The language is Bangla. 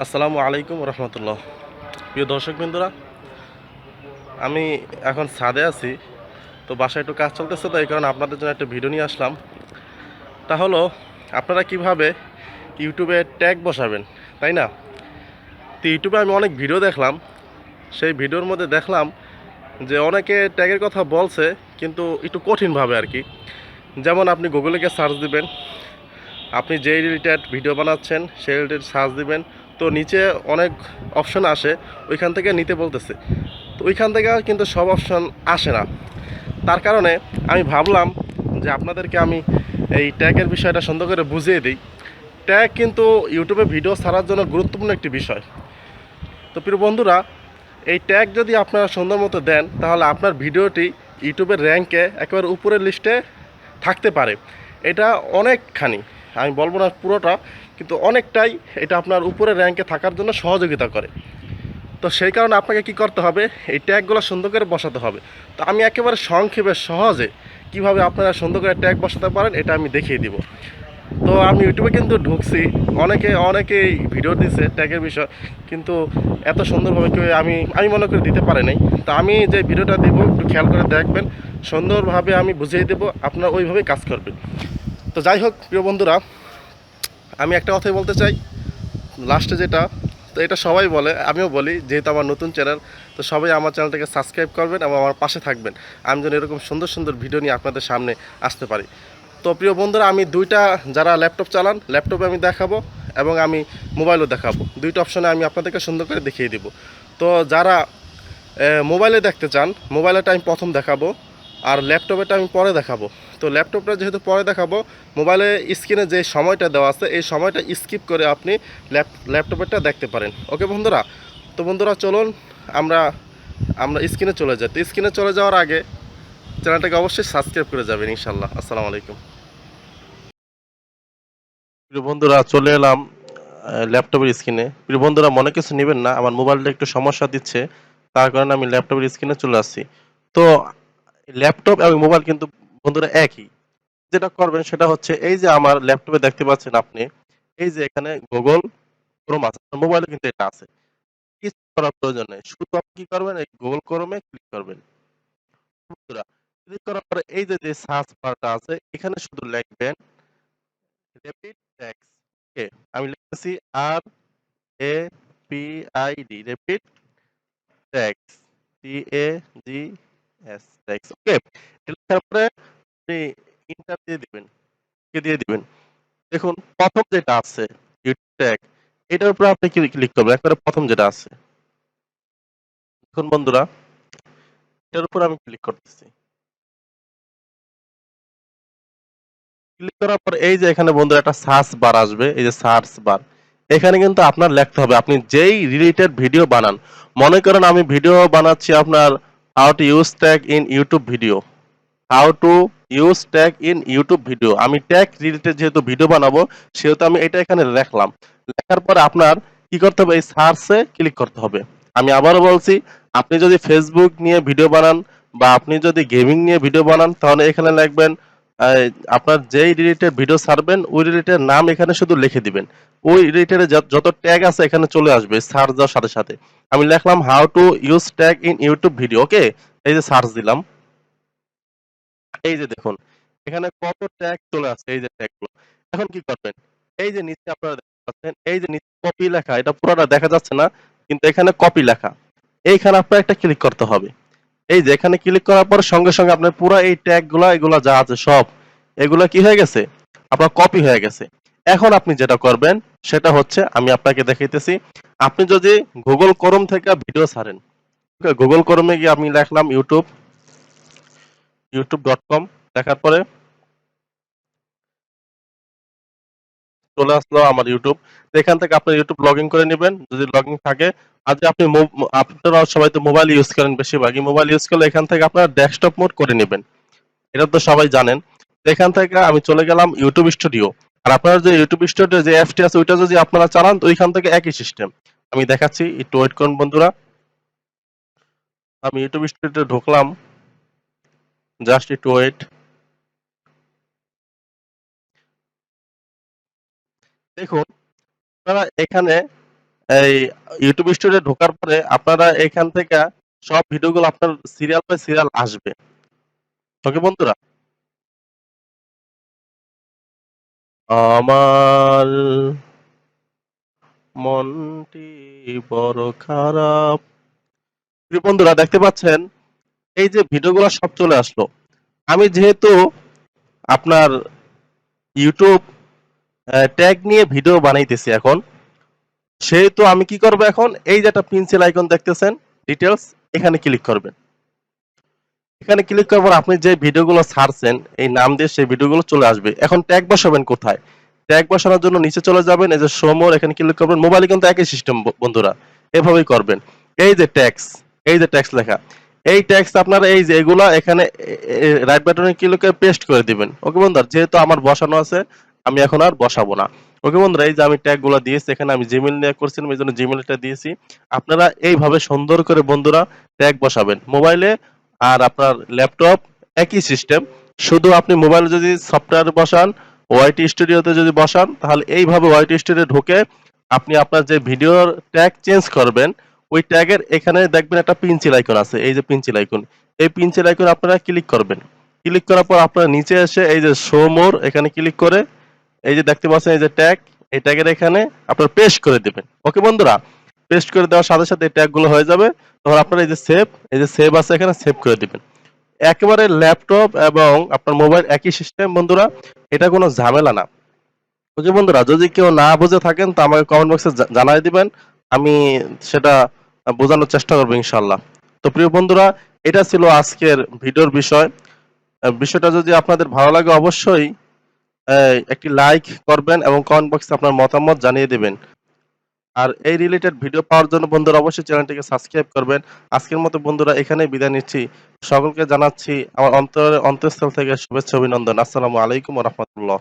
আসসালামু আলাইকুম রহমতুল্লাহ। প্রিয় দর্শক বিন্দুরা, আমি এখন ছাদে আছি। তো বাসায় একটু কাজ চলতেছে, তো এই কারণে আপনাদের জন্য একটা ভিডিও নিয়ে আসলাম। তা হলো, আপনারা কিভাবে ইউটিউবে ট্যাগ বসাবেন, তাই না? তো ইউটিউবে আমি অনেক ভিডিও দেখলাম। সেই ভিডিওর মধ্যে দেখলাম যে অনেকে ট্যাগের কথা বলছে, কিন্তু একটু কঠিনভাবে আর কি। যেমন আপনি গুগলে গিয়ে সার্চ দিবেন, আপনি যেই রিলেটেড ভিডিও বানাচ্ছেন সেই রিলেটেড সার্চ দিবেন, তো নিচে অনেক অপশন আসে, ওইখান থেকে নিতে বলতেছে। তো ওইখান থেকে কিন্তু সব অপশন আসে না। তার কারণে আমি ভাবলাম যে আপনাদেরকে আমি এই ট্যাগের বিষয়টা সুন্দর করে বুঝিয়ে দিই। ট্যাগ কিন্তু ইউটিউবে ভিডিও ছাড়ার জন্য গুরুত্বপূর্ণ একটি বিষয়। তো প্রিয় বন্ধুরা, এই ট্যাগ যদি আপনারা সুন্দর মতো দেন, তাহলে আপনার ভিডিওটি ইউটিউবের র্যাঙ্কে একেবারে উপরের লিস্টে থাকতে পারে। এটা অনেকখানি, আমি বলবো না পুরোটা, কিন্তু অনেকটাই এটা আপনার উপরের র্যাঙ্কে থাকার জন্য সহযোগিতা করে। তো সেই কারণে আপনাকে কি করতে হবে, এই ট্যাগগুলো সুন্দর করে বসাতে হবে। তো আমি একেবারে সংক্ষেপে সহজে কিভাবে আপনারা সুন্দর করে ট্যাগ বসাতে পারেন এটা আমি দেখিয়ে দিব। তো আমি ইউটিউবে কিন্তু ঢুকছি, অনেকেই ভিডিও দিছে ট্যাগের বিষয়, কিন্তু এত সুন্দরভাবে কেউ আমি মনে করি দিতে পারে নাই। তো আমি যে ভিডিওটা দিব একটু খেয়াল করে দেখবেন, সুন্দরভাবে আমি বুঝিয়ে দেবো, আপনারা ওইভাবেই কাজ করবেন। তো যাই হোক প্রিয় বন্ধুরা, আমি একটা কথাই বলতে চাই লাস্টে যেটা, তো এটা সবাই বলে, আমিও বলি, যেহেতু আমার নতুন চ্যানেল, তো সবাই আমার চ্যানেলটাকে সাবস্ক্রাইব করবেন এবং আমার পাশে থাকবেন। আমি যেন এরকম সুন্দর সুন্দর ভিডিও নিয়ে আপনাদের সামনে আসতে পারি। তো প্রিয় বন্ধুরা, আমি দুইটা, যারা ল্যাপটপ চালান ল্যাপটপে আমি দেখাবো এবং আমি মোবাইলও দেখাবো, দুইটা অপশনে আমি আপনাদেরকে সুন্দর করে দেখিয়ে দিব। তো যারা মোবাইলে দেখতে চান, মোবাইলেটা আমি প্রথম দেখাবো, আর ল্যাপটপেটা আমি পরে দেখাবো। তো ল্যাপটপটা যেহেতু পরে দেখাবো, মোবাইলে স্ক্রিনে যে সময়টা দেওয়া আছে এই সময়টা স্কিপ করে আপনি ল্যাপটপেরটা দেখতে পারেন। ওকে বন্ধুরা? তো বন্ধুরা চলুন আমরা আমরা স্ক্রিনে চলে যাই। তো স্ক্রিনে চলে যাওয়ার আগে চ্যানেলটাকে অবশ্যই সাবস্ক্রাইব করে যাবেন ইনশাল্লাহ। আসসালামু আলাইকুম। প্রিয় বন্ধুরা, চলে এলাম ল্যাপটপের স্ক্রিনে। প্রিয় বন্ধুরা, মনে কিছু নেবেন না, আমার মোবাইলটা একটু সমস্যা দিচ্ছে, তার কারণে আমি ল্যাপটপের স্ক্রিনে চলে আসছি। তো ল্যাপটপ এবং মোবাইল কিন্তু বন্ধুরা একই। যেটা করবেন সেটা হচ্ছে, এই যে আমার ল্যাপটপে দেখতে পাচ্ছেন আপনি, এই যে এখানে গুগল ক্রোম আছে, মোবাইলে কিন্তু এটা আছে। কিছু করার প্রয়োজন নেই, শুধু আপনি কি করবেন, এই গুগল ক্রোমে ক্লিক করবেন। বন্ধুরা, ক্লিক করার পরে এই যে যে সার্চ বারটা আছে, এখানে শুধু লিখবেন রেপিড টেক্সট। ওকে, আমি লিখতেছি আর A P I D, rapid text, T A G S, text. Okay, লেখার পরে আপনি ইন্টার দিয়ে দিবেন, দিয়ে দিবেন। দেখুন প্রথম যেটা আছে ইউটিউব ট্যাগ, এটার উপর আপনি ক্লিক করবেন, একবারে প্রথম যেটা আছে। দেখুন বন্ধুরা, এটার উপর আমি ক্লিক করতেছি। ক্লিক করার পর এই যে এখানে বন্ধুরা একটা সার্চ বার আসবে, এই যে সার্চ বার, এখানে কিন্তু আপনার লিখতে হবে আপনি যেই রিলেটেড ভিডিও বানান। মনে করেন আমি ভিডিও বানাচ্ছি আপনার how to use tag in YouTube video, how to use tag in YouTube video. আমি ট্যাগ রিলেটেড যেহেতু ভিডিও বানাবো, সেহেতু আমি এটা এখানে লিখলাম। লেখার পরে আপনার কি করতে হবে, এই সার্চে ক্লিক করতে হবে। আমি আবারও বলছি, আপনি যদি ফেসবুক নিয়ে ভিডিও বানান বা আপনি যদি গেমিং নিয়ে ভিডিও বানান, তাহলে এখানে লিখবেন আপনার যেই রিলেটেড ভিডিও ছাড়বেন ওই রিলেটেড নাম এখানে শুধু লিখে দিবেন। ওই রিলেটেড যত ট্যাগ আছে এখানে চলে আসবে সার্চ দেওয়ার সাথে সাথে। আমি লিখলাম how to use tag in YouTube video. Okay, এই যে সার্চ দিলাম, এই যে দেখুন এখানে কত ট্যাগ চলে আসছে, এই যে ট্যাগ গুলো। এখন কি করবেন, এই যে নিচে আপনারা দেখতে পাচ্ছেন, এই যে নিচে কপি লেখা, এটা পুরোটা দেখা যাচ্ছে না, কিন্তু এখানে কপি লেখা, এইখানে আপনার একটা ক্লিক করতে হবে। এই যে এখানে ক্লিক করার পর সঙ্গে সঙ্গে আপনার পুরো এই ট্যাগ গুলা, এগুলা যা আছে সব, এগুলা কি হয়ে গেছে, আপনার কপি হয়ে গেছে। এখন আপনি যেটা করবেন সেটা হচ্ছে, আমি আপনাকে দেখাইতেছি, আপনি যদি গুগল ক্রোম থেকে ভিডিও ছাড়েন, গুগল ক্রোমে গিয়ে আমি লিখলাম ইউটিউব, youtube.com, দেখার পরে চলে আসলো আমার ইউটিউব। তো এখান থেকে আপনি ইউটিউব লগ ইন করে নেবেন যদি লগ ইন থাকে। আর যে আপনি আপনারা সবাই তো মোবাইল ইউজ করেন, বেশিরভাগই মোবাইল ইউজ করলে এখান থেকে আপনারা ডেস্কটপ মোড করে নেবেন, এটা তো সবাই জানেন। তো এখান থেকে আমি চলে গেলাম ইউটিউব স্টুডিও। আর আপনারা যে ইউটিউব স্টুডিও যে অ্যাপটি আছে ওইটা যদি আপনারা চালান, তো ওইখান থেকে একই সিস্টেম। আমি দেখাচ্ছি, একটু ওয়েট করুন বন্ধুরা। আমি ইউটিউব স্টুডিওতে ঢুকলাম, জাস্ট একটু ওয়েট। দেখুন আপনারা এখানে এই ইউটিউব স্টুডিও ঢোকার পরে আপনারা এখান থেকে সব ভিডিওগুলো আপনার সিরিয়াল বাই সিরিয়াল আসবে। ওকে বন্ধুরা? আমার মনটি বড় খারাপ। প্রিয় বন্ধুরা দেখতে পাচ্ছেন এই যে ভিডিওগুলো সব চলে আসলো। আমি যেহেতু আপনার ইউটিউব ট্যাগ নিয়ে ভিডিও বানাইতেছি এখন, সেহেতু আমি কি করব এখন এই যে একটা পেন্সিল আইকন দেখতেছেন ডিটেইলস, এখানে ক্লিক করবেন। এখানে ক্লিক করার পর আপনি যে ভিডিওগুলো ছাড়ছেন এই নাম দিয়ে সেই ভিডিওগুলো চলে আসবে। এখন ট্যাগ বসাবেন কোথায়? ট্যাগ বসানোর জন্য নিচে চলে যাবেন, এই যে শো মোর এখানে ক্লিক করবেন। মোবাইলে কিন্তু একই সিস্টেম বন্ধুরা, এভাবেই করবেন। এই যে ট্যাক্স, এই যে ট্যাক্স লেখা, এই ট্যাক্স আপনারা এই যে এগুলা এখানে রাইট বাটনে ক্লিক করে পেস্ট করে দিবেন। ওকে বন্ধুরা, যেহেতু আমার বসানো আছে আমি এখন আর বসাবো না। ওকে বন্ধুরা, এই যে আমি ট্যাগ গুলা দিয়েছি, এখানে আমি জিমেল নিয়ে করছিলাম এই জন্য জিমেলটা দিয়েছি। আপনারা এইভাবে সুন্দর করে বন্ধুরা ট্যাগ বসাবেন মোবাইলে আর আপনার ল্যাপটপ একই সিস্টেম। শুধু আপনি মোবাইলে যদি সফটওয়্যার বসান, ওয়াইটি স্টুডিওতে যদি বসান, তাহলে এইভাবে ওয়াইটি স্টুডিও ঢুকে আপনি আপনার যে ভিডিওর ট্যাগ চেঞ্জ করবেন, ওই ট্যাগের এখানে দেখবেন একটা পেন্সিল আইকন আছে, এই যে পেন্সিল আইকন, এই পেন্সিল আইকন আপনারা ক্লিক করবেন। ক্লিক করার পর আপনারা নিচে এসে এই যে শো মোর এখানে ক্লিক করে এই যে দেখতে পাচ্ছেন এই যে ট্যাগ, এই ট্যাগের এখানে আপনারা পেস্ট করে দিবেন। ওকে বন্ধুরা, পেস্ট করে দেওয়ার সাথে সাথে এই ট্যাগ গুলো হয়ে যাবে। তখন আপনারা এই যে সেভ আছে এখানে সেভ করে দিবেন। একেবারে ল্যাপটপ এবং আপনার মোবাইল একই সিস্টেম বন্ধুরা, এটা কোনো ঝামেলা না। ওকে বন্ধুরা, যদি কেউ না বুঝে থাকেন তো আমাকে কমেন্ট বক্সে জানাই দিবেন, আমি সেটা বোঝানোর চেষ্টা করবো ইনশাল্লাহ। তো প্রিয় বন্ধুরা, এটা ছিল আজকের ভিডিওর বিষয়। বিষয়টা যদি আপনাদের ভালো লাগে অবশ্যই একটি লাইক করবেন এবং কমেন্ট বক্সে আপনার মতামত জানিয়ে দিবেন। আর এই রিলেটেড ভিডিও পাওয়ার জন্য বন্ধুরা অবশ্যই চ্যানেলটিকে সাবস্ক্রাইব করবেন। আজকের মতো বন্ধুরা এখানেই বিদায় নিচ্ছি। সকলকে জানাচ্ছি আমার অন্তরস্থল থেকে শুভেচ্ছা অভিনন্দন। আসসালামু আলাইকুম ওয়া রাহমাতুল্লাহ।